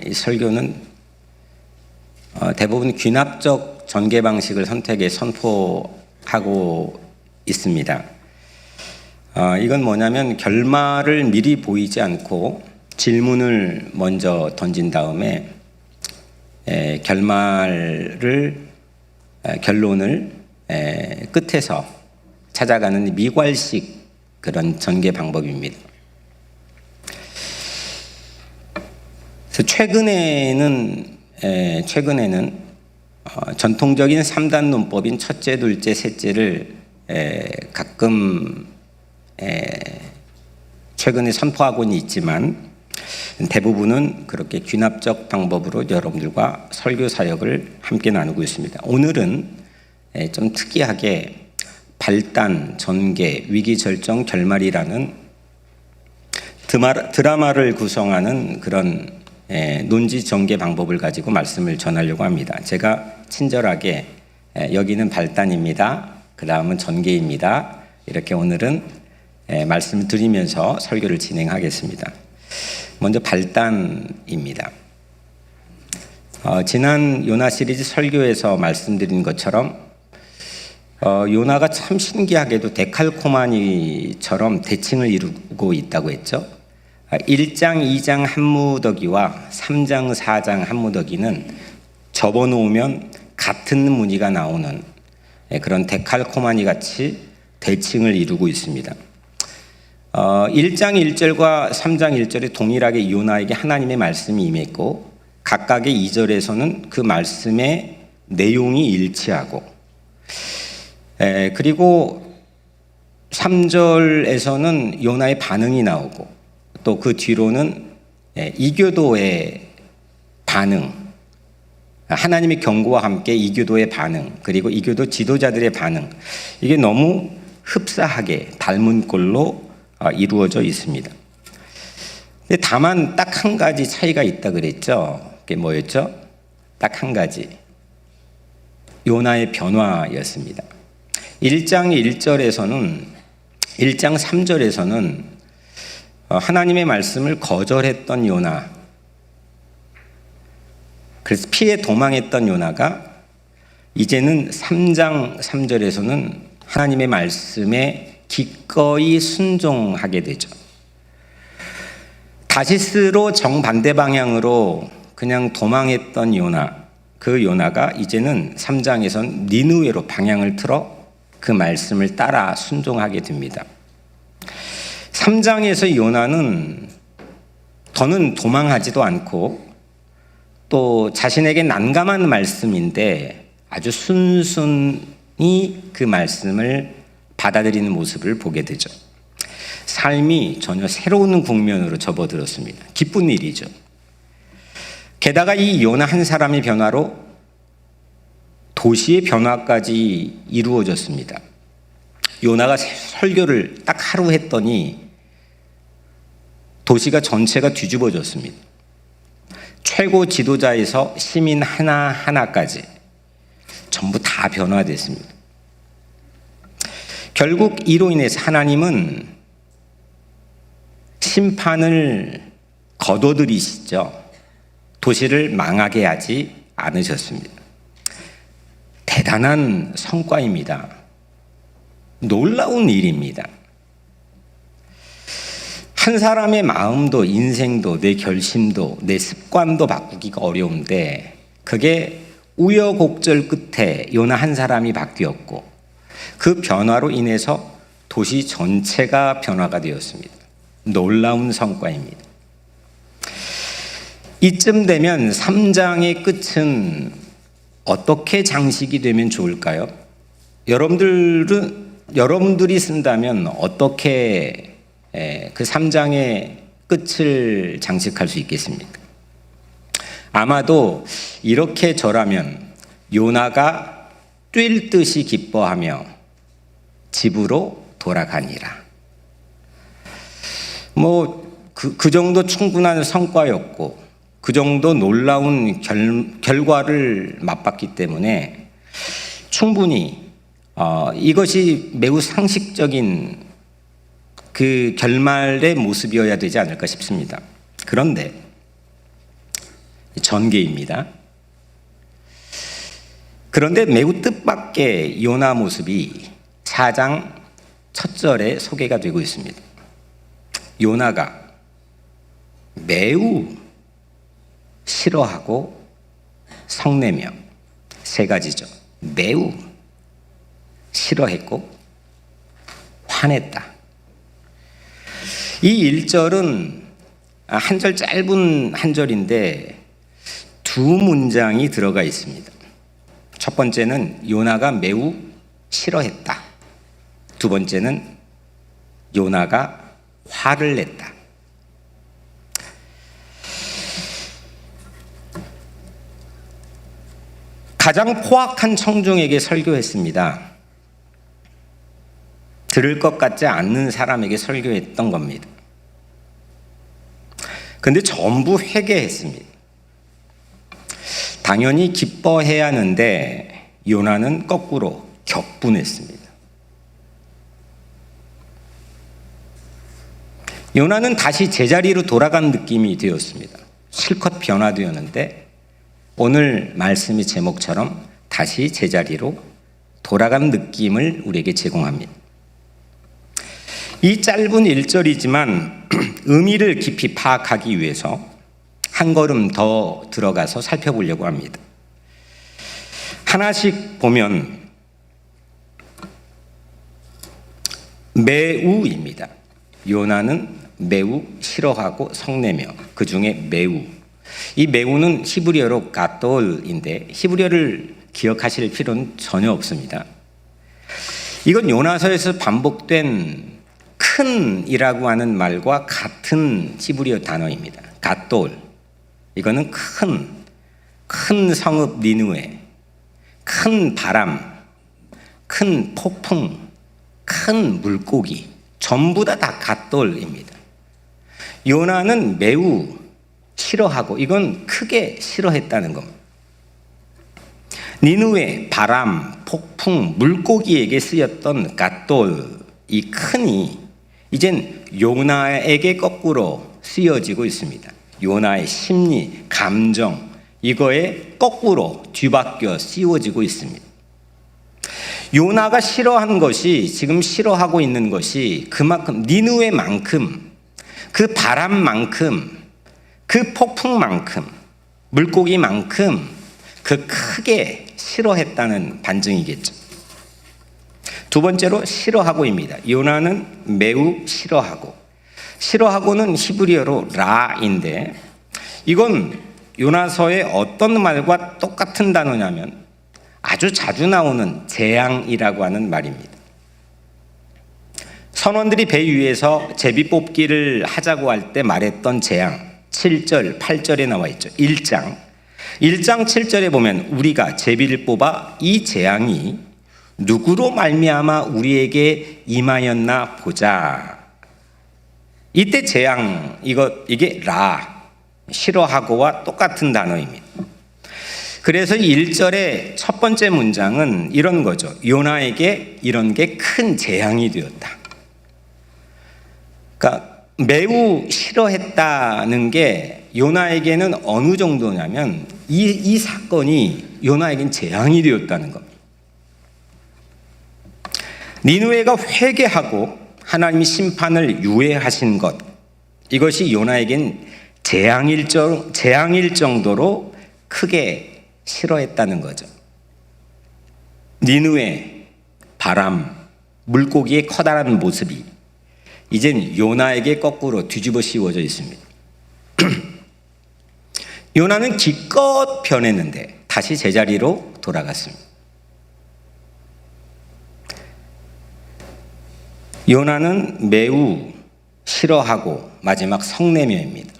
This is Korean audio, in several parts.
이 설교는 대부분 귀납적 전개 방식을 선포하고 있습니다. 이건 뭐냐면 결말을 미리 보이지 않고 질문을 먼저 던진 다음에 결론을 끝에서 찾아가는 미괄식 그런 전개 방법입니다. 그래서 최근에는 전통적인 3단 논법인 첫째, 둘째, 셋째를 가끔 최근에 선포하고는 있지만 대부분은 그렇게 귀납적 방법으로 여러분들과 설교 사역을 함께 나누고 있습니다. 오늘은 좀 특이하게 발단, 전개, 위기, 절정, 결말이라는 드라마를 구성하는 그런 논지 전개 방법을 가지고 말씀을 전하려고 합니다. 제가 친절하게 여기는 발단입니다. 그 다음은 전개입니다. 이렇게 오늘은 말씀을 드리면서 설교를 진행하겠습니다. 먼저 발단입니다. 지난 요나 시리즈 설교에서 말씀드린 것처럼 요나가 참 신기하게도 데칼코마니처럼 대칭을 이루고 있다고 했죠. 1장, 2장 한 무더기와 3장, 4장 한 무더기는 접어놓으면 같은 무늬가 나오는 그런 데칼코마니 같이 대칭을 이루고 있습니다. 1장 1절과 3장 1절에 동일하게 요나에게 하나님의 말씀이 임했고 각각의 2절에서는 그 말씀의 내용이 일치하고 그리고 3절에서는 요나의 반응이 나오고 또 그 뒤로는 이교도의 반응, 하나님의 경고와 함께 이교도의 반응, 그리고 이교도 지도자들의 반응, 이게 너무 흡사하게 닮은 꼴로 이루어져 있습니다. 근데 다만 딱 한 가지 차이가 있다 그랬죠. 그게 뭐였죠? 딱 한 가지. 요나의 변화였습니다. 1장 1절에서는 1장 3절에서는 하나님의 말씀을 거절했던 요나, 그래서 피해 도망했던 요나가 이제는 3장 3절에서는 하나님의 말씀에 기꺼이 순종하게 되죠. 다시스로 정반대 방향으로 그냥 도망했던 요나, 그 요나가 이제는 3장에선 니느웨로 방향을 틀어 그 말씀을 따라 순종하게 됩니다. 3장에서 요나는 더는 도망하지도 않고 또 자신에게 난감한 말씀인데 아주 순순히 그 말씀을 받아들이는 모습을 보게 되죠. 삶이 전혀 새로운 국면으로 접어들었습니다. 기쁜 일이죠. 게다가 이 요나 한 사람의 변화로 도시의 변화까지 이루어졌습니다. 요나가 설교를 딱 하루 했더니 도시가 전체가 뒤집어졌습니다. 최고 지도자에서 시민 하나하나까지 전부 다 변화됐습니다. 결국 이로 인해서 하나님은 심판을 거둬들이시죠. 도시를 망하게 하지 않으셨습니다. 대단한 성과입니다. 놀라운 일입니다. 한 사람의 마음도 인생도 내 결심도 내 습관도 바꾸기가 어려운데 그게 우여곡절 끝에 요나 한 사람이 바뀌었고 그 변화로 인해서 도시 전체가 변화가 되었습니다. 놀라운 성과입니다. 이쯤 되면 3장의 끝은 어떻게 장식이 되면 좋을까요? 여러분들이 쓴다면 어떻게 그 3장의 끝을 장식할 수 있겠습니까? 아마도 이렇게 절하면 요나가 뛸 듯이 기뻐하며 집으로 돌아가니라. 그 정도 충분한 성과였고 그 정도 놀라운 결과를 맛봤기 때문에 충분히 이것이 매우 상식적인 그 결말의 모습이어야 되지 않을까 싶습니다. 그런데 전개입니다. 그런데 매우 뜻밖의 요나 모습이 4장 첫 절에 소개가 되고 있습니다. 요나가 매우 싫어하고 성내며, 세 가지죠. 매우 싫어했고 화냈다. 이 1절은 한 절 짧은 한 절인데 두 문장이 들어가 있습니다. 첫 번째는 요나가 매우 싫어했다. 두 번째는 요나가 화를 냈다. 가장 포악한 청중에게 설교했습니다. 들을 것 같지 않는 사람에게 설교했던 겁니다. 근데 전부 회개했습니다. 당연히 기뻐해야 하는데 요나는 거꾸로 격분했습니다. 요나는 다시 제자리로 돌아간 느낌이 되었습니다. 실컷 변화되었는데 오늘 말씀의 제목처럼 다시 제자리로 돌아간 느낌을 우리에게 제공합니다. 이 짧은 1절이지만 의미를 깊이 파악하기 위해서 한 걸음 더 들어가서 살펴보려고 합니다. 하나씩 보면 매우입니다. 요나는 매우 싫어하고 성내며, 그 중에 매우. 이 매우는 히브리어로 가톨인데 히브리어를 기억하실 필요는 전혀 없습니다. 이건 요나서에서 반복된 큰이라고 하는 말과 같은 히브리어 단어입니다. 가톨. 이거는 큰 성읍 니느웨, 큰 바람, 큰 폭풍, 큰 물고기, 전부 다 가톨입니다. 요나는 매우 싫어하고, 이건 크게 싫어했다는 겁니다. 니느웨, 바람, 폭풍, 물고기에게 쓰였던 가톨, 이 큰이 이젠 요나에게 거꾸로 쓰여지고 있습니다. 요나의 심리, 감정, 이거에 거꾸로 뒤바뀌어 씌워지고 있습니다. 요나가 싫어한 것이, 지금 싫어하고 있는 것이 그만큼, 니느웨만큼, 그 바람만큼, 그 폭풍만큼, 물고기만큼 그 크게 싫어했다는 반증이겠죠. 두 번째로 싫어하고입니다. 요나는 매우 싫어하고, 싫어하고는 히브리어로 라인데 이건 요나서의 어떤 말과 똑같은 단어냐면 아주 자주 나오는 재앙이라고 하는 말입니다. 선원들이 배 위에서 제비 뽑기를 하자고 할 때 말했던 재앙, 7절, 8절에 나와 있죠. 1장 7절에 보면 우리가 제비를 뽑아 이 재앙이 누구로 말미암아 우리에게 임하였나 보자. 이때 재앙, 이게 라, 싫어하고와 똑같은 단어입니다. 그래서 1절의 첫 번째 문장은 이런 거죠. 요나에게 이런 게 큰 재앙이 되었다. 그러니까 매우 싫어했다는 게 요나에게는 어느 정도냐면 이 사건이 요나에겐 재앙이 되었다는 겁니다. 니느웨가 회개하고 하나님이 심판을 유예하신 것, 이것이 요나에겐 재앙일 정도로 크게 싫어했다는 거죠. 니느웨, 바람, 물고기의 커다란 모습이 이젠 요나에게 거꾸로 뒤집어 씌워져 있습니다. 요나는 기껏 변했는데 다시 제자리로 돌아갔습니다. 요나는 매우 싫어하고 마지막 성내며입니다.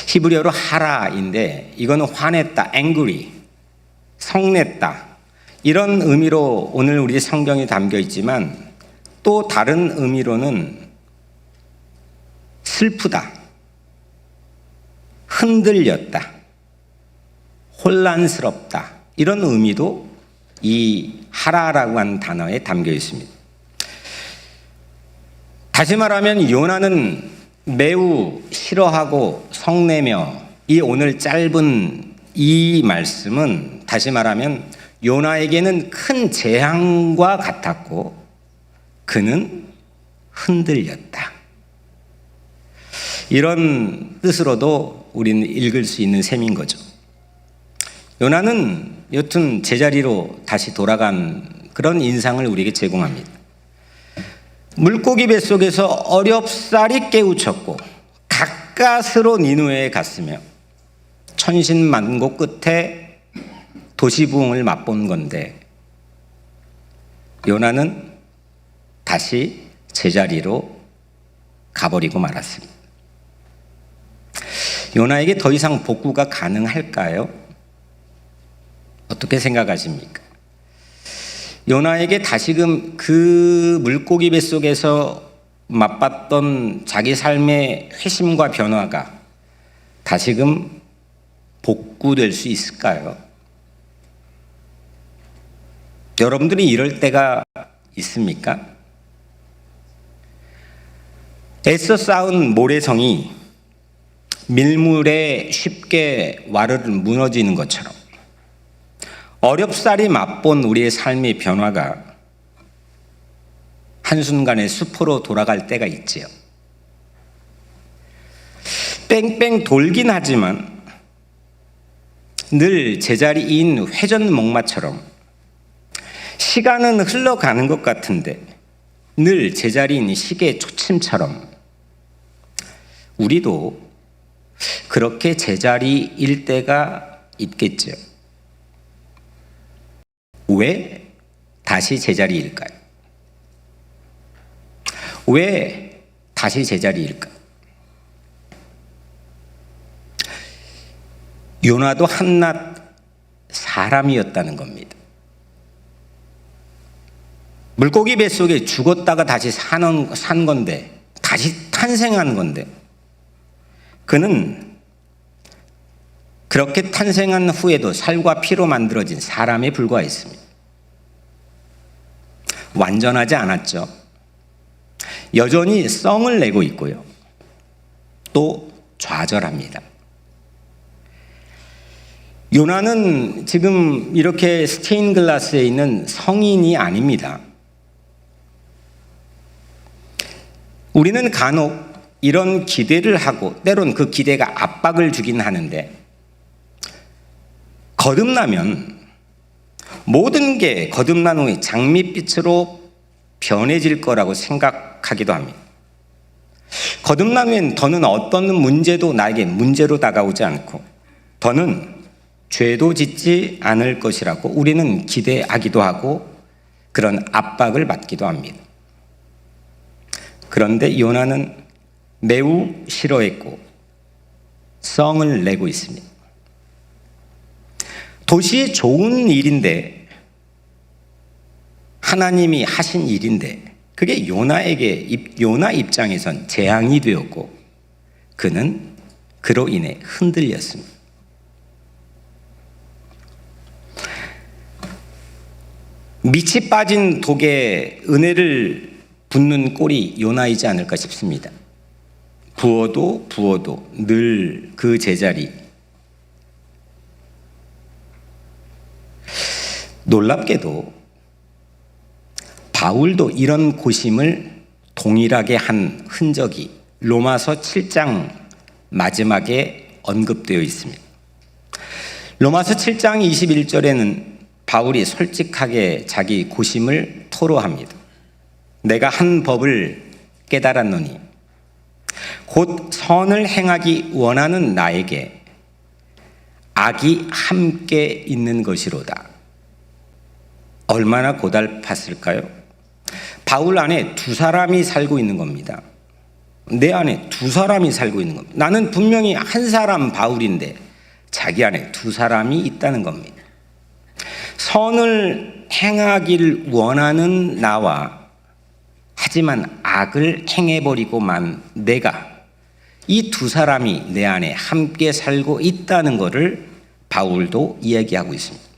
히브리어로 하라인데 이거는 화냈다, angry, 성냈다, 이런 의미로 오늘 우리 성경에 담겨 있지만 또 다른 의미로는 슬프다, 흔들렸다, 혼란스럽다, 이런 의미도 이 하라라고 하는 단어에 담겨 있습니다. 다시 말하면 요나는 매우 싫어하고 성내며 이 오늘 짧은 이 말씀은 다시 말하면 요나에게는 큰 재앙과 같았고 그는 흔들렸다. 이런 뜻으로도 우리는 읽을 수 있는 셈인 거죠. 요나는 여튼 제자리로 다시 돌아간 그런 인상을 우리에게 제공합니다. 물고기 뱃속에서 어렵사리 깨우쳤고 가까스로 니느웨에 갔으며 천신만고 끝에 도시부흥을 맛본 건데 요나는 다시 제자리로 가버리고 말았습니다. 요나에게 더 이상 복구가 가능할까요? 어떻게 생각하십니까? 요나에게 다시금 그 물고기 뱃속에서 맛봤던 자기 삶의 회심과 변화가 다시금 복구될 수 있을까요? 여러분들이 이럴 때가 있습니까? 애써 쌓은 모래성이 밀물에 쉽게 와르르 무너지는 것처럼 어렵사리 맛본 우리의 삶의 변화가 한순간에 수포로 돌아갈 때가 있지요. 뺑뺑 돌긴 하지만 늘 제자리인 회전목마처럼 시간은 흘러가는 것 같은데 늘 제자리인 시계 초침처럼 우리도 그렇게 제자리일 때가 있겠죠. 왜 다시 제자리일까요? 왜 다시 제자리일까? 요나도 한낱 사람이었다는 겁니다. 물고기 뱃속에 죽었다가 다시 산 건데, 다시 탄생한 건데, 그는 그렇게 탄생한 후에도 살과 피로 만들어진 사람에 불과했습니다. 완전하지 않았죠. 여전히 썽을 내고 있고요. 또 좌절합니다. 요나는 지금 이렇게 스테인글라스에 있는 성인이 아닙니다. 우리는 간혹 이런 기대를 하고 때론 그 기대가 압박을 주긴 하는데 거듭나면 모든 게 거듭난 후에 장밋빛으로 변해질 거라고 생각하기도 합니다. 거듭난 후엔 더는 어떤 문제도 나에게 문제로 다가오지 않고 더는 죄도 짓지 않을 것이라고 우리는 기대하기도 하고 그런 압박을 받기도 합니다. 그런데 요나는 매우 싫어했고 썽을 내고 있습니다. 도시의 좋은 일인데 하나님이 하신 일인데 그게 요나 입장에선 재앙이 되었고 그는 그로 인해 흔들렸습니다. 밑이 빠진 독에 은혜를 붓는 꼴이 요나이지 않을까 싶습니다. 부어도 늘 그 제자리. 놀랍게도 바울도 이런 고심을 동일하게 한 흔적이 로마서 7장 마지막에 언급되어 있습니다. 로마서 7장 21절에는 바울이 솔직하게 자기 고심을 토로합니다. 내가 한 법을 깨달았노니 곧 선을 행하기 원하는 나에게 악이 함께 있는 것이로다. 얼마나 고달팠을까요? 바울 안에 두 사람이 살고 있는 겁니다. 내 안에 두 사람이 살고 있는 겁니다. 나는 분명히 한 사람 바울인데 자기 안에 두 사람이 있다는 겁니다. 선을 행하길 원하는 나와 하지만 악을 행해버리고만 내가 이 두 사람이 내 안에 함께 살고 있다는 것을 바울도 이야기하고 있습니다.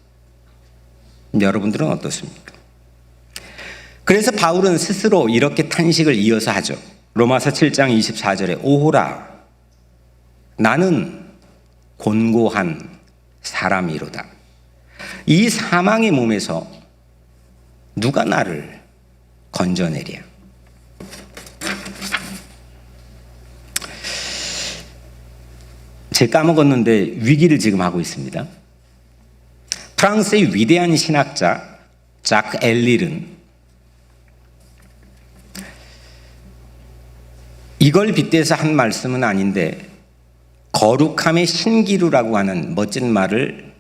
여러분들은 어떻습니까? 그래서 바울은 스스로 이렇게 탄식을 이어서 하죠. 로마서 7장 24절에 오호라 나는 곤고한 사람이로다. 이 사망의 몸에서 누가 나를 건져내랴. 제가 까먹었는데 위기를 지금 하고 있습니다. 프랑스의 위대한 신학자 작 엘릴은 이걸 빗대서 한 말씀은 아닌데 거룩함의 신기루라고 하는 멋진 말을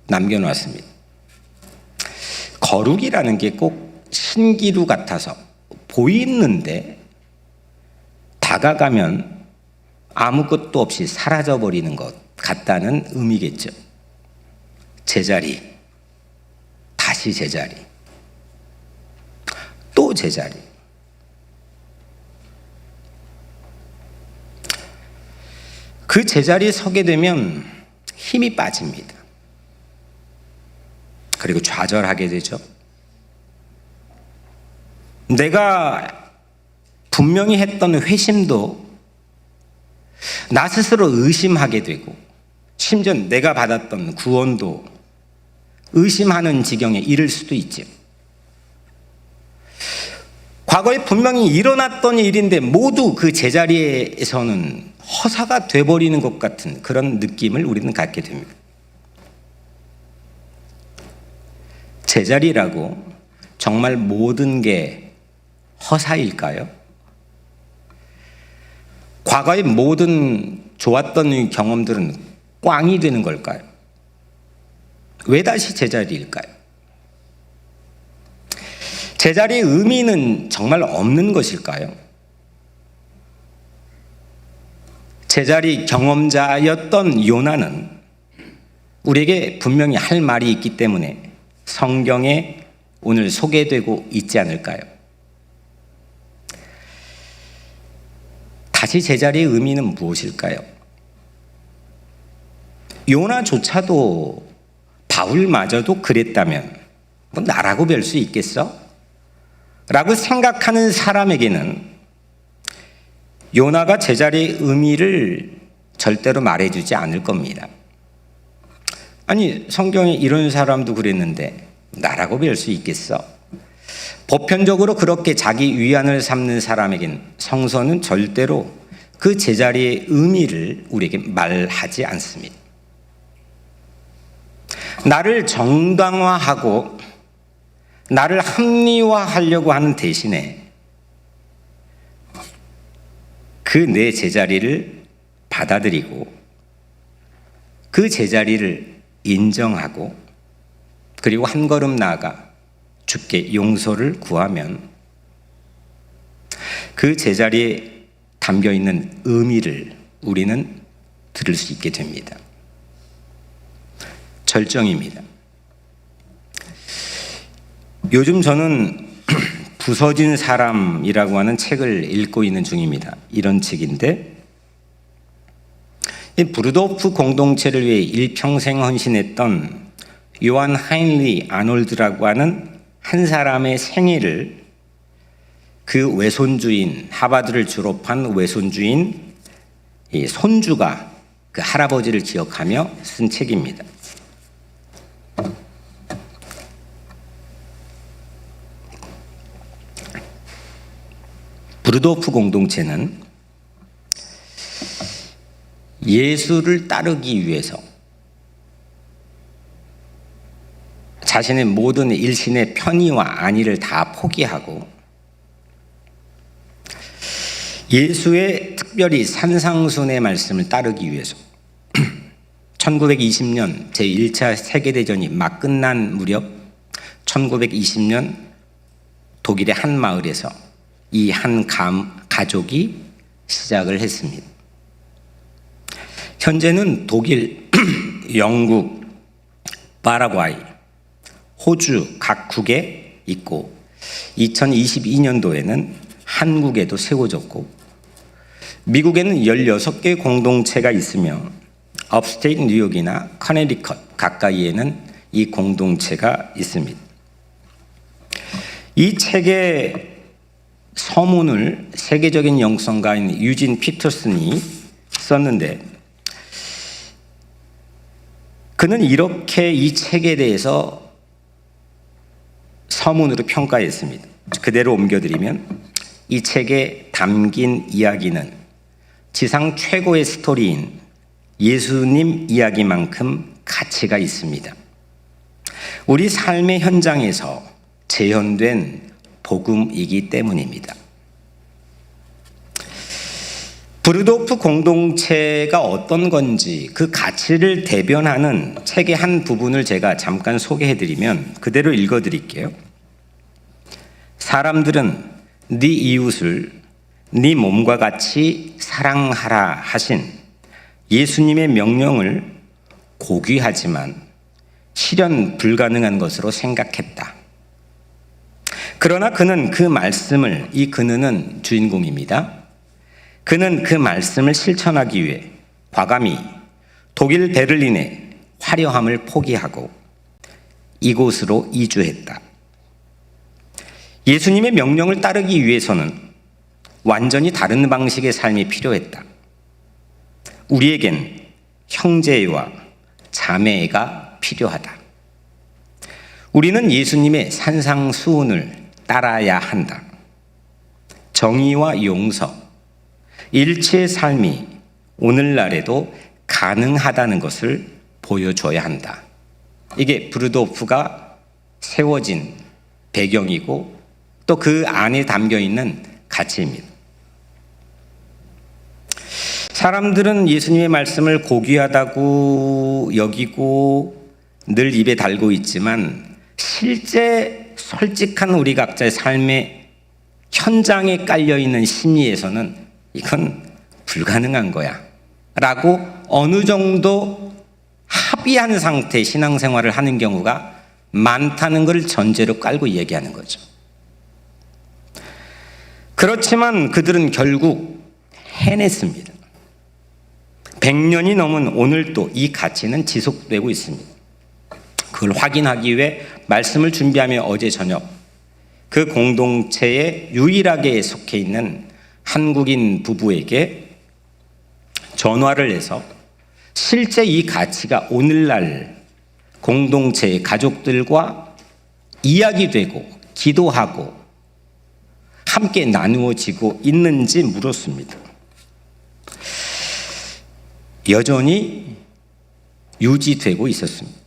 남겨놓았습니다. 거룩이라는 게 꼭 신기루 같아서 보이는데 다가가면 아무것도 없이 사라져버리는 것 같다는 의미겠죠. 제자리, 다시 제자리, 또 제자리. 그 제자리에 서게 되면 힘이 빠집니다. 그리고 좌절하게 되죠. 내가 분명히 했던 회심도 나 스스로 의심하게 되고, 심지어 내가 받았던 구원도 의심하는 지경에 이를 수도 있죠. 과거에 분명히 일어났던 일인데 모두 그 제자리에서는 허사가 돼버리는 것 같은 그런 느낌을 우리는 갖게 됩니다. 제자리라고 정말 모든 게 허사일까요? 과거의 모든 좋았던 경험들은 꽝이 되는 걸까요? 왜 다시 제자리일까요? 제자리의 의미는 정말 없는 것일까요? 제자리 경험자였던 요나는 우리에게 분명히 할 말이 있기 때문에 성경에 오늘 소개되고 있지 않을까요? 다시 제자리의 의미는 무엇일까요? 요나조차도 바울마저도 그랬다면 뭐 나라고 별 수 있겠어? 라고 생각하는 사람에게는 요나가 제자리의 의미를 절대로 말해주지 않을 겁니다. 아니, 성경에 이런 사람도 그랬는데 나라고 별 수 있겠어? 보편적으로 그렇게 자기 위안을 삼는 사람에겐 성서는 절대로 그 제자리의 의미를 우리에게 말하지 않습니다. 나를 정당화하고 나를 합리화하려고 하는 대신에 그 내 제자리를 받아들이고 그 제자리를 인정하고 그리고 한 걸음 나아가 주께 용서를 구하면 그 제자리에 담겨있는 의미를 우리는 들을 수 있게 됩니다. 절정입니다. 요즘 저는 부서진 사람이라고 하는 책을 읽고 있는 중입니다. 이런 책인데 브루도프 공동체를 위해 일평생 헌신했던 요한 하인리 아놀드라고 하는 한 사람의 생애를 그 외손주인, 하버드를 졸업한 외손주인 손주가 그 할아버지를 기억하며 쓴 책입니다. 브루도프 공동체는 예수를 따르기 위해서 자신의 모든 일신의 편의와 안위를 다 포기하고 예수의 특별히 산상순의 말씀을 따르기 위해서 1920년 제1차 세계대전이 막 끝난 무렵 1920년 독일의 한 마을에서 이 한 가족이 시작을 했습니다. 현재는 독일, 영국, 파라과이, 호주 각국에 있고 2022년도에는 한국에도 세워졌고 미국에는 16개 공동체가 있으며 업스테이트 뉴욕이나 커네디컷 가까이에는 이 공동체가 있습니다. 이 책의 서문을 세계적인 영성가인 유진 피터슨이 썼는데 그는 이렇게 이 책에 대해서 서문으로 평가했습니다. 그대로 옮겨드리면 이 책에 담긴 이야기는 지상 최고의 스토리인 예수님 이야기만큼 가치가 있습니다. 우리 삶의 현장에서 재현된 복음이기 때문입니다. 브루도프 공동체가 어떤 건지 그 가치를 대변하는 책의 한 부분을 제가 잠깐 소개해드리면 그대로 읽어드릴게요. 사람들은 네 이웃을 네 몸과 같이 사랑하라 하신 예수님의 명령을 고귀하지만 실현 불가능한 것으로 생각했다. 그러나 그는 그 말씀을, 이 그는 주인공입니다. 그는 그 말씀을 실천하기 위해 과감히 독일 베를린의 화려함을 포기하고 이곳으로 이주했다. 예수님의 명령을 따르기 위해서는 완전히 다른 방식의 삶이 필요했다. 우리에겐 형제와 자매가 필요하다. 우리는 예수님의 산상수훈을 따라야 한다. 정의와 용서, 일체의 삶이 오늘날에도 가능하다는 것을 보여줘야 한다. 이게 브루도프가 세워진 배경이고 또 그 안에 담겨있는 가치입니다. 사람들은 예수님의 말씀을 고귀하다고 여기고 늘 입에 달고 있지만 실제 솔직한 우리 각자의 삶의 현장에 깔려있는 심리에서는 이건 불가능한 거야 라고 어느 정도 합의한 상태의 신앙생활을 하는 경우가 많다는 걸 전제로 깔고 얘기하는 거죠. 그렇지만 그들은 결국 해냈습니다. 100년이 넘은 오늘도 이 가치는 지속되고 있습니다. 그걸 확인하기 위해 말씀을 준비하며 어제 저녁 그 공동체에 유일하게 속해 있는 한국인 부부에게 전화를 해서 실제 이 가치가 오늘날 공동체의 가족들과 이야기되고 기도하고 함께 나누어지고 있는지 물었습니다. 여전히 유지되고 있었습니다.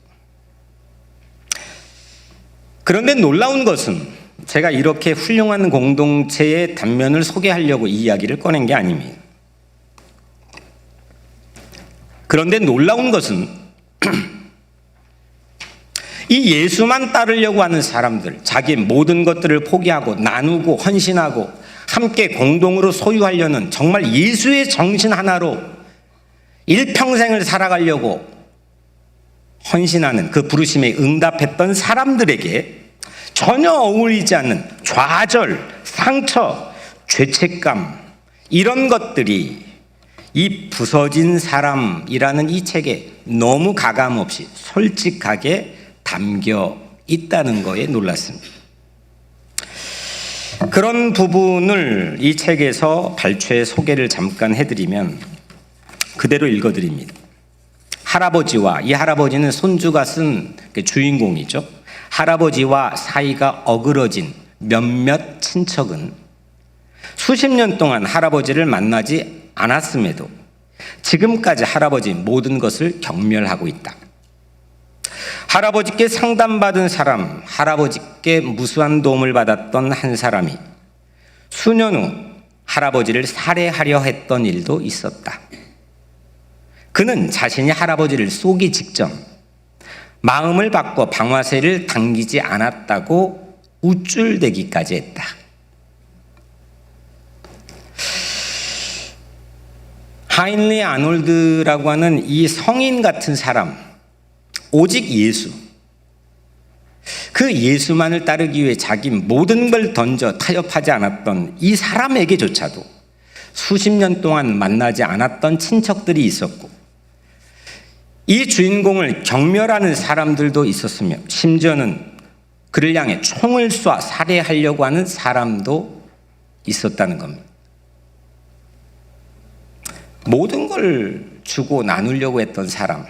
그런데 놀라운 것은 제가 이렇게 훌륭한 공동체의 단면을 소개하려고 이 이야기를 꺼낸 게 아닙니다. 그런데 놀라운 것은 이 예수만 따르려고 하는 사람들, 자기 모든 것들을 포기하고 나누고 헌신하고 함께 공동으로 소유하려는 정말 예수의 정신 하나로 일평생을 살아가려고 헌신하는 그 부르심에 응답했던 사람들에게 전혀 어울리지 않는 좌절, 상처, 죄책감 이런 것들이 이 부서진 사람이라는 이 책에 너무 가감없이 솔직하게 담겨 있다는 거에 놀랐습니다. 그런 부분을 이 책에서 발췌 소개를 잠깐 해드리면 그대로 읽어드립니다. 할아버지와, 이 할아버지는 손주가 쓴 주인공이죠. 할아버지와 사이가 어그러진 몇몇 친척은 수십 년 동안 할아버지를 만나지 않았음에도 지금까지 할아버지 모든 것을 경멸하고 있다. 할아버지께 상담받은 사람, 할아버지께 무수한 도움을 받았던 한 사람이 수년 후 할아버지를 살해하려 했던 일도 있었다. 그는 자신이 할아버지를 쏘기 직전 마음을 바꿔 방아쇠를 당기지 않았다고 우쭐대기까지 했다. 하인리 아놀드라고 하는 이 성인 같은 사람, 오직 예수, 그 예수만을 따르기 위해 자기 모든 걸 던져 타협하지 않았던 이 사람에게조차도 수십 년 동안 만나지 않았던 친척들이 있었고 이 주인공을 경멸하는 사람들도 있었으며 심지어는 그를 향해 총을 쏴 살해하려고 하는 사람도 있었다는 겁니다. 모든 걸 주고 나누려고 했던 사람,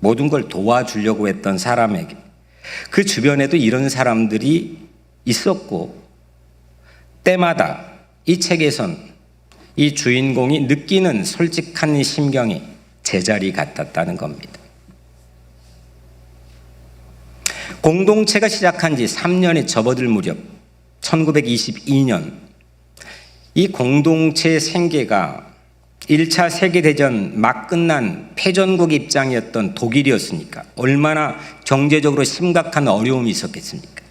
모든 걸 도와주려고 했던 사람에게 그 주변에도 이런 사람들이 있었고 때마다 이 책에선 이 주인공이 느끼는 솔직한 심경이 제자리 같았다는 겁니다. 공동체가 시작한 지 3년이 접어들 무렵 1922년 이 공동체의 생계가 1차 세계대전 막 끝난 패전국 입장이었던 독일이었으니까 얼마나 경제적으로 심각한 어려움이 있었겠습니까?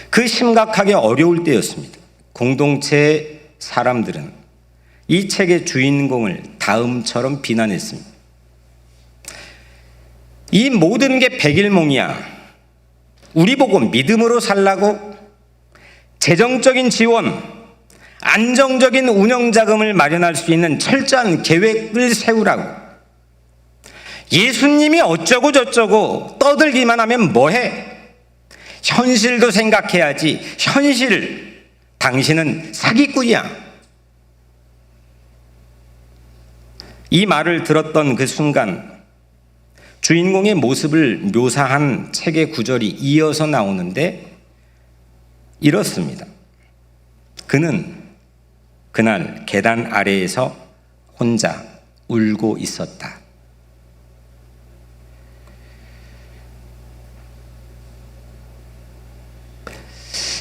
그 심각하게 어려울 때였습니다. 공동체의 사람들은 이 책의 주인공을 다음처럼 비난했습니다. 이 모든 게 백일몽이야. 우리 보고 믿음으로 살라고? 재정적인 지원, 안정적인 운영자금을 마련할 수 있는 철저한 계획을 세우라고. 예수님이 어쩌고 저쩌고 떠들기만 하면 뭐해? 현실도 생각해야지. 현실, 당신은 사기꾼이야. 이 말을 들었던 그 순간 주인공의 모습을 묘사한 책의 구절이 이어서 나오는데 이렇습니다. 그는 그날 계단 아래에서 혼자 울고 있었다.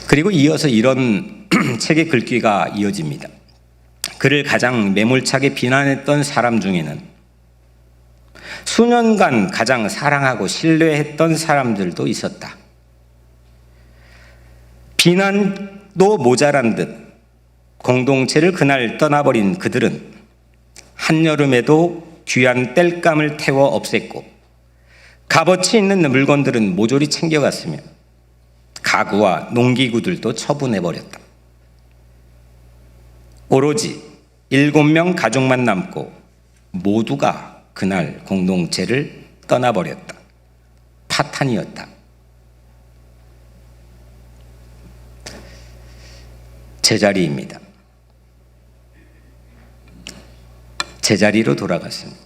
그리고 이어서 이런 책의 글귀가 이어집니다. 그를 가장 매몰차게 비난했던 사람 중에는 수년간 가장 사랑하고 신뢰했던 사람들도 있었다. 비난도 모자란 듯 공동체를 그날 떠나버린 그들은 한여름에도 귀한 땔감을 태워 없앴고 값어치 있는 물건들은 모조리 챙겨갔으며 가구와 농기구들도 처분해버렸다. 오로지 7명 가족만 남고 모두가 그날 공동체를 떠나버렸다. 파탄이었다. 제자리입니다. 제자리로 돌아갔습니다.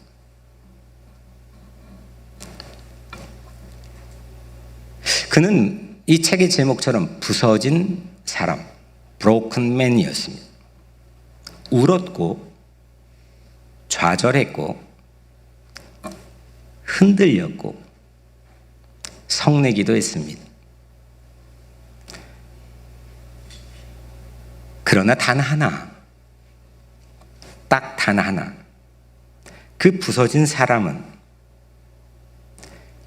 그는 이 책의 제목처럼 부서진 사람, broken man이었습니다. 울었고 좌절했고 흔들렸고 성내기도 했습니다. 그러나 단 하나, 딱 단 하나, 그 부서진 사람은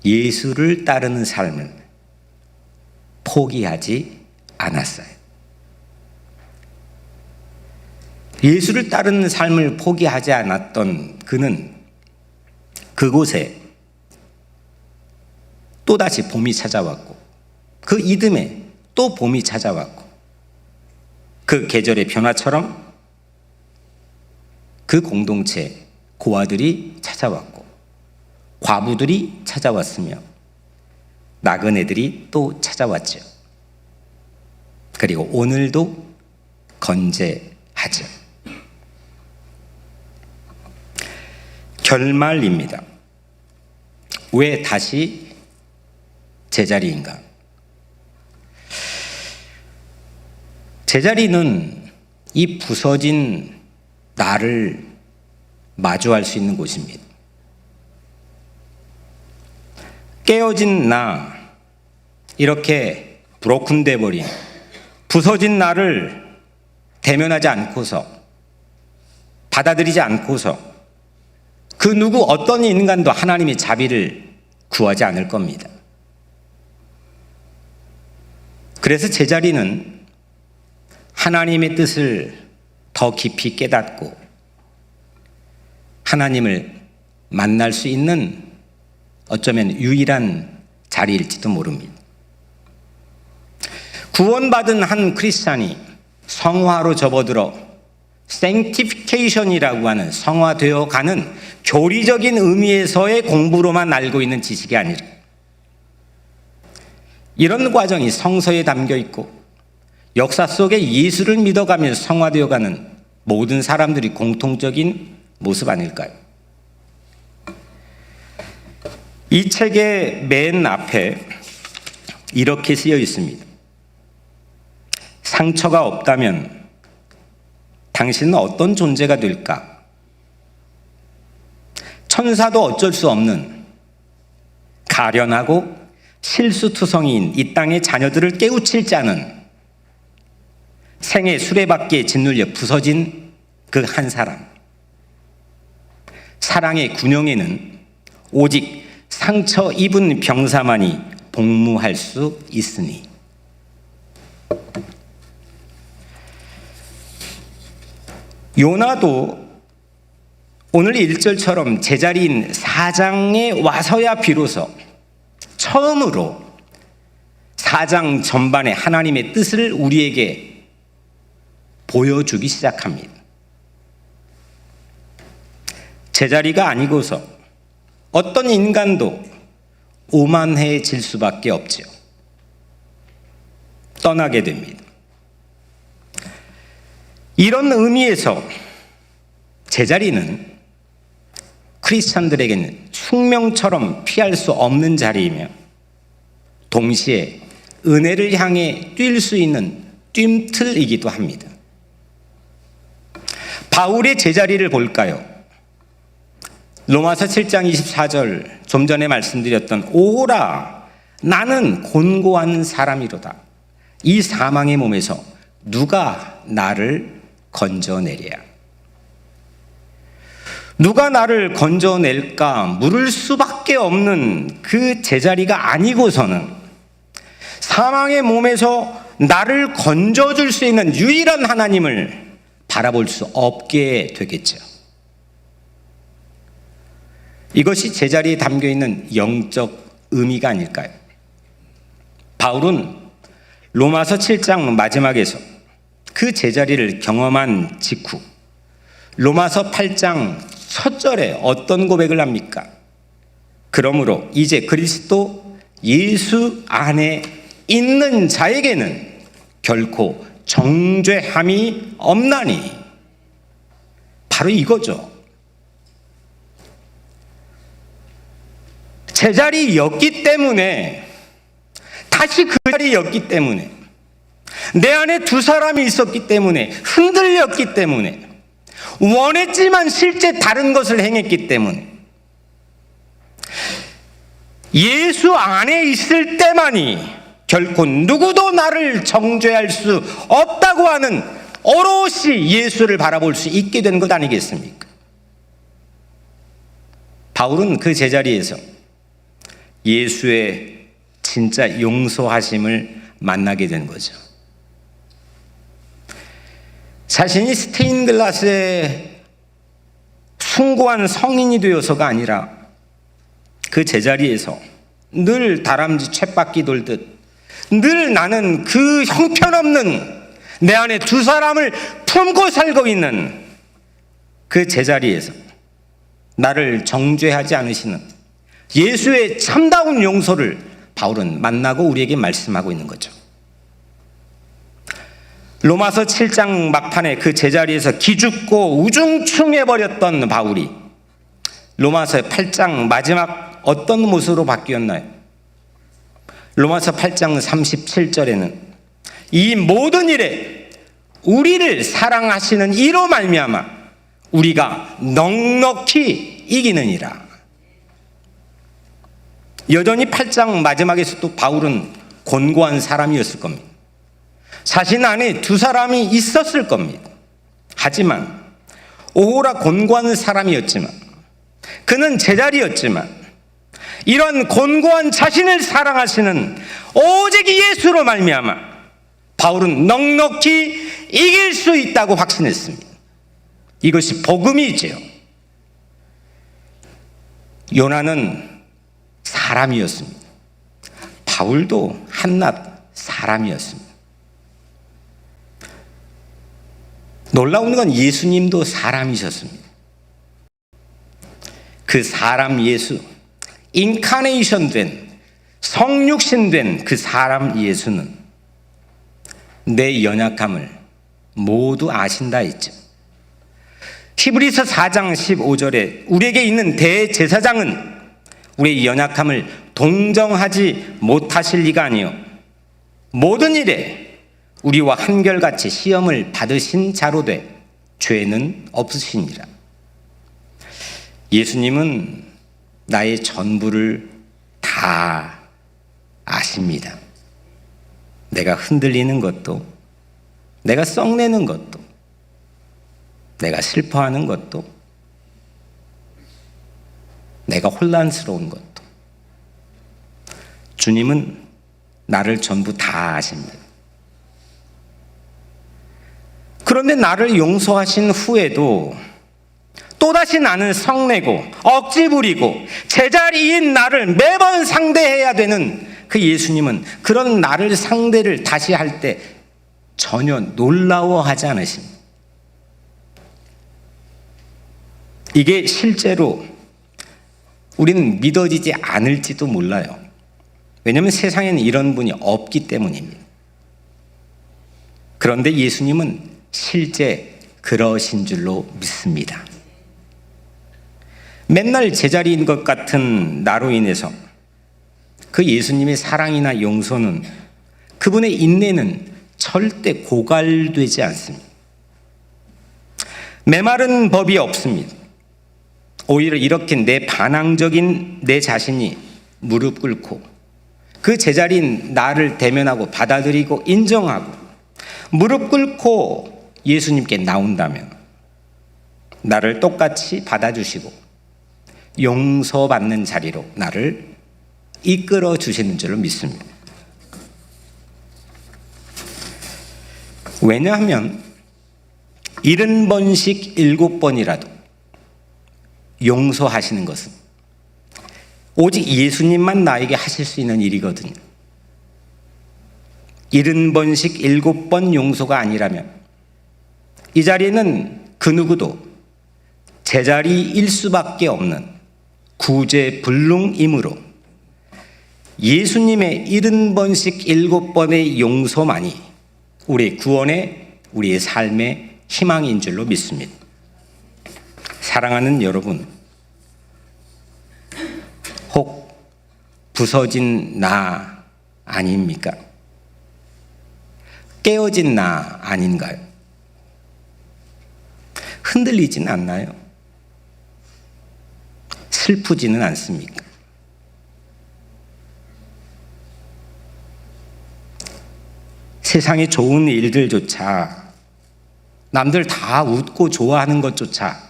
예수를 따르는 삶을 포기하지 않았어요. 예수를 따르는 삶을 포기하지 않았던 그는 그곳에 또다시 봄이 찾아왔고 그 이듬해 또 봄이 찾아왔고 그 계절의 변화처럼 그 공동체 고아들이 찾아왔고 과부들이 찾아왔으며 나그네들이 또 찾아왔죠. 그리고 오늘도 건재하죠. 결말입니다. 왜 다시 제자리인가? 제자리는 이 부서진 나를 마주할 수 있는 곳입니다. 깨어진 나, 이렇게 브로큰돼 버린 부서진 나를 대면하지 않고서 받아들이지 않고서 그 누구 어떤 인간도 하나님의 자비를 구하지 않을 겁니다. 그래서 제자리는 하나님의 뜻을 더 깊이 깨닫고 하나님을 만날 수 있는 어쩌면 유일한 자리일지도 모릅니다. 구원받은 한 크리스찬이 성화로 접어들어 sanctification이라고 하는 성화되어 가는 교리적인 의미에서의 공부로만 알고 있는 지식이 아니라 이런 과정이 성서에 담겨 있고 역사 속에 예수를 믿어가며 성화되어 가는 모든 사람들이 공통적인 모습 아닐까요? 이 책의 맨 앞에 이렇게 쓰여 있습니다. 상처가 없다면 당신은 어떤 존재가 될까? 천사도 어쩔 수 없는 가련하고 실수투성이인 이 땅의 자녀들을 깨우칠 자는 생애 수레바퀴에 짓눌려 부서진 그 한 사람. 사랑의 군용에는 오직 상처 입은 병사만이 복무할 수 있으니. 요나도 오늘 1절처럼 제자리인 4장에 와서야 비로소 처음으로 4장 전반에 하나님의 뜻을 우리에게 보여주기 시작합니다. 제자리가 아니고서 어떤 인간도 오만해질 수밖에 없지요. 떠나게 됩니다. 이런 의미에서 제자리는 크리스찬들에게는 숙명처럼 피할 수 없는 자리이며 동시에 은혜를 향해 뛸 수 있는 뜀틀이기도 합니다. 바울의 제자리를 볼까요? 로마서 7장 24절, 좀 전에 말씀드렸던 오라 나는 곤고한 사람이로다. 이 사망의 몸에서 누가 나를 건져내랴. 누가 나를 건져낼까 물을 수밖에 없는 그 제자리가 아니고서는 사망의 몸에서 나를 건져줄 수 있는 유일한 하나님을 바라볼 수 없게 되겠죠. 이것이 제자리에 담겨있는 영적 의미가 아닐까요? 바울은 로마서 7장 마지막에서 그 제자리를 경험한 직후 로마서 8장 첫 절에 어떤 고백을 합니까? 그러므로 이제 그리스도 예수 안에 있는 자에게는 결코 정죄함이 없나니. 바로 이거죠. 제자리였기 때문에, 다시 그 자리였기 때문에, 내 안에 두 사람이 있었기 때문에, 흔들렸기 때문에, 원했지만 실제 다른 것을 행했기 때문에, 예수 안에 있을 때만이 결코 누구도 나를 정죄할 수 없다고 하는 오롯이 예수를 바라볼 수 있게 된 것 아니겠습니까? 바울은 그 제자리에서 예수의 진짜 용서하심을 만나게 된 거죠. 자신이 스테인글라스에 숭고한 성인이 되어서가 아니라 그 제자리에서 늘 다람쥐 쳇바퀴 돌듯 늘 나는 그 형편없는 내 안에 두 사람을 품고 살고 있는 그 제자리에서 나를 정죄하지 않으시는 예수의 참다운 용서를 바울은 만나고 우리에게 말씀하고 있는 거죠. 로마서 7장 막판에 그 제자리에서 기죽고 우중충해버렸던 바울이 로마서 8장 마지막 어떤 모습으로 바뀌었나요? 로마서 8장 37절에는 이 모든 일에 우리를 사랑하시는 이로 말미암아 우리가 넉넉히 이기느니라. 여전히 8장 마지막에서도 바울은 곤고한 사람이었을 겁니다. 자신 안에 두 사람이 있었을 겁니다. 하지만 오호라 곤고한 사람이었지만, 그는 제자리였지만, 이런 곤고한 자신을 사랑하시는 오직 예수로 말미암아 바울은 넉넉히 이길 수 있다고 확신했습니다. 이것이 복음이지요. 요나는 사람이었습니다. 바울도 한낱 사람이었습니다. 놀라운 건 예수님도 사람이셨습니다. 그 사람 예수, 인카네이션 된, 성육신 된 그 사람 예수는 내 연약함을 모두 아신다 했죠. 히브리서 4장 15절에 우리에게 있는 대제사장은 우리의 연약함을 동정하지 못하실 리가 아니요 모든 일에 우리와 한결같이 시험을 받으신 자로 돼 죄는 없으시니라. 예수님은 나의 전부를 다 아십니다. 내가 흔들리는 것도, 내가 썩내는 것도, 내가 슬퍼하는 것도, 내가 혼란스러운 것도. 주님은 나를 전부 다 아십니다. 그런데 나를 용서하신 후에도 또다시 나는 성내고 억지 부리고 제자리인 나를 매번 상대해야 되는 그 예수님은 그런 나를 상대를 다시 할 때 전혀 놀라워하지 않으십니다. 이게 실제로 우리는 믿어지지 않을지도 몰라요. 왜냐하면 세상에는 이런 분이 없기 때문입니다. 그런데 예수님은 실제 그러신 줄로 믿습니다. 맨날 제자리인 것 같은 나로 인해서 그 예수님의 사랑이나 용서는, 그분의 인내는 절대 고갈되지 않습니다. 메마른 법이 없습니다. 오히려 이렇게 내 반항적인 내 자신이 무릎 꿇고 그 제자리인 나를 대면하고 받아들이고 인정하고 무릎 꿇고 예수님께 나온다면 나를 똑같이 받아주시고 용서받는 자리로 나를 이끌어 주시는 줄로 믿습니다. 왜냐하면 70번씩 7번이라도 용서하시는 것은 오직 예수님만 나에게 하실 수 있는 일이거든요. 70번씩 7번 용서가 아니라면 이 자리에는 그 누구도 제자리일 수밖에 없는 구제불능이므로 예수님의 70번씩 7번의 용서만이 우리의 구원의, 우리의 삶의 희망인 줄로 믿습니다. 사랑하는 여러분, 혹 부서진 나 아닙니까? 깨어진 나 아닌가요? 흔들리진 않나요? 슬프지는 않습니까? 세상의 좋은 일들조차, 남들 다 웃고 좋아하는 것조차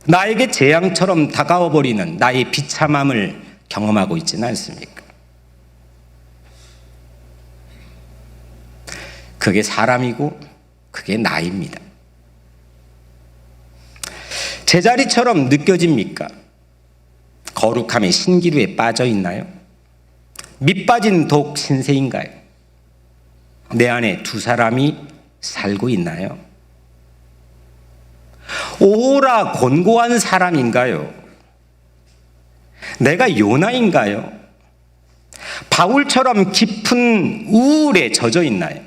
나에게 재앙처럼 다가와 버리는 나의 비참함을 경험하고 있지는 않습니까? 그게 사람이고 그게 나입니다. 제자리처럼 느껴집니까? 거룩함의 신기루에 빠져 있나요? 밑빠진 독 신세인가요? 내 안에 두 사람이 살고 있나요? 오라 곤고한 사람인가요? 내가 요나인가요? 바울처럼 깊은 우울에 젖어 있나요?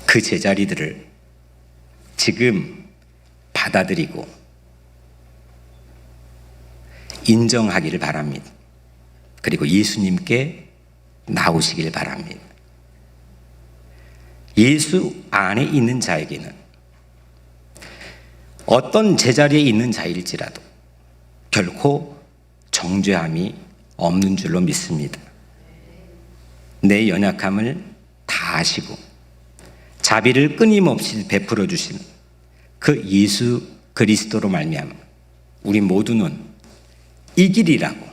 그 제자리들을 지금 받아들이고 인정하기를 바랍니다. 그리고 예수님께 나오시길 바랍니다. 예수 안에 있는 자에게는 어떤 제자리에 있는 자일지라도 결코 정죄함이 없는 줄로 믿습니다. 내 연약함을 다 아시고 자비를 끊임없이 베풀어 주시는 그 예수 그리스도로 말미암아 우리 모두는 이 길이라고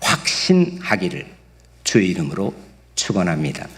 확신하기를 주의 이름으로 축원합니다.